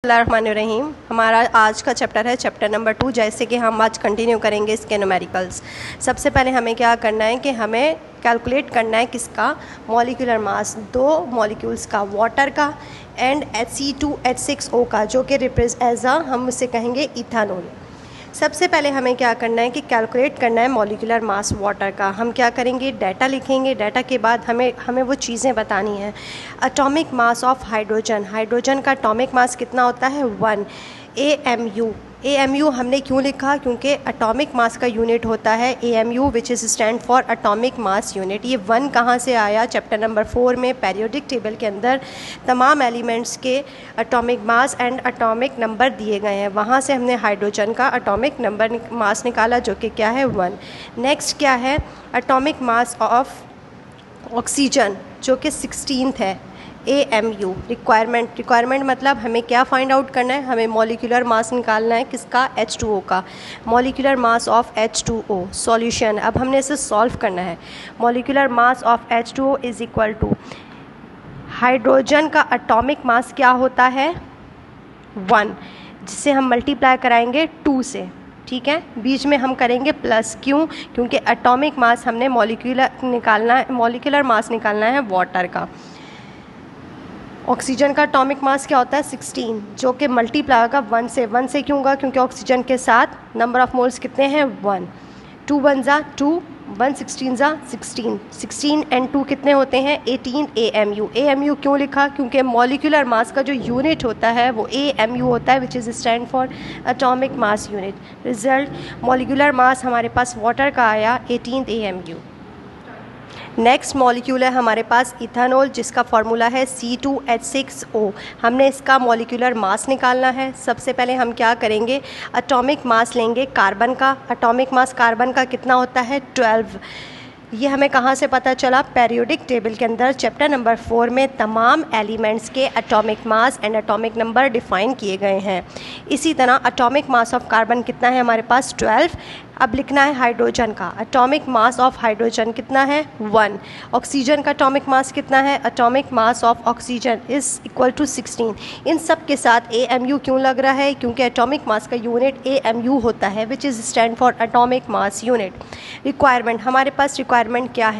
बिस्मिल्लाहिर्रहमानिर्रहीम। हमारा आज का चैप्टर है चैप्टर नंबर 2। जैसे कि हम आज कंटिन्यू करेंगे इसके न्यूमेरिकल्स। सबसे पहले हमें क्या करना है कि हमें कैलकुलेट करना है किसका, मॉलिक्यूलर मास, दो मॉलिक्यूल्स का, वाटर का एंड H2H6O का, जो कि हम उसे कहेंगे इथानॉल। सबसे पहले हमें क्या करना है कि कैलकुलेट करना है मॉलिक्यूलर मास वाटर का। हम क्या करेंगे, डाटा लिखेंगे। डाटा के बाद हमें वो चीज़ें बतानी हैं। Atomic mass of hydrogen, hydrogen का एटॉमिक मास कितना होता है 1 AMU। AMU हमने क्यों लिखा, क्योंकि एटॉमिक मास का यूनिट होता है AMU which is stand for atomic mass unit. ये 1 कहाँ से आया, चैप्टर नंबर 4 में पीरियोडिक टेबल के अंदर तमाम एलिमेंट्स के atomic mass and atomic number दिए गए हैं। वहाँ से हमने हाइड्रोजन का एटॉमिक नंबर मास निकाला, जो कि क्या है 1। नेक्स्ट क्या है, एटॉमिक मास ऑफ ऑक्सीजन, जो कि 16th है AMU। रिक्वायरमेंट मतलब हमें क्या फाइंड आउट करना है, हमें मॉलिक्यूलर मास निकालना है किसका, H2O का। Molecular mass of H2O solution, अब हमने इसे सॉल्व करना है। Molecular mass of H2O is equal to hydrogen का एटॉमिक मास क्या होता है 1, जिसे हम मल्टीप्लाई कराएंगे 2 से, ठीक है। बीच में हम करेंगे प्लस, क्यों, क्योंकि एटॉमिक मास हमने मॉलिक्यूलर मास निकालना है वाटर का। ऑक्सीजन का एटॉमिक मास क्या होता है 16, जो कि मल्टीप्लाई होगा 1 से। 1 से क्यों होगा, क्योंकि ऑक्सीजन के साथ नंबर ऑफ मोल्स कितने हैं 1। 2 1 ज़ा 2, 1 16 ज़ा 16, 16 एंड 2 कितने होते हैं 18 AMU। AMU क्यों लिखा, क्योंकि मॉलिक्यूलर मास का जो यूनिट होता है वो AMU होता है, which is stand for atomic mass unit. Result, molecular mass हमारे पास वाटर का आया 18 AMU। नेक्स्ट मॉलिक्यूल है हमारे पास इथानॉल, जिसका फार्मूला है C2H6O। हमने इसका मॉलिक्यूलर मास निकालना है। सबसे पहले हम क्या करेंगे, एटॉमिक मास लेंगे कार्बन का। एटॉमिक मास कार्बन का कितना होता है 12। ये हमें कहाँ से पता चला, पीरियोडिक टेबल के अंदर चैप्टर नंबर 4 में तमाम एलिमेंट्स के atomic mass and atomic number define किए गए हैं। इसी तरह एटॉमिक मास ऑफ कार्बन कितना है हमारे पास 12। अब लिखना है हाइड्रोजन का। एटॉमिक मास ऑफ हाइड्रोजन कितना है 1। ऑक्सीजन का एटॉमिक मास कितना है, atomic mass of oxygen is equal to 16। इन सब के साथ AMU क्यों लग रहा है, क्योंकि एटॉमिक मास का यूनिट AMU होता है, which is stand for atomic mass unit. Requirement, हमारे पास रिक्वायरमेंट क्या है,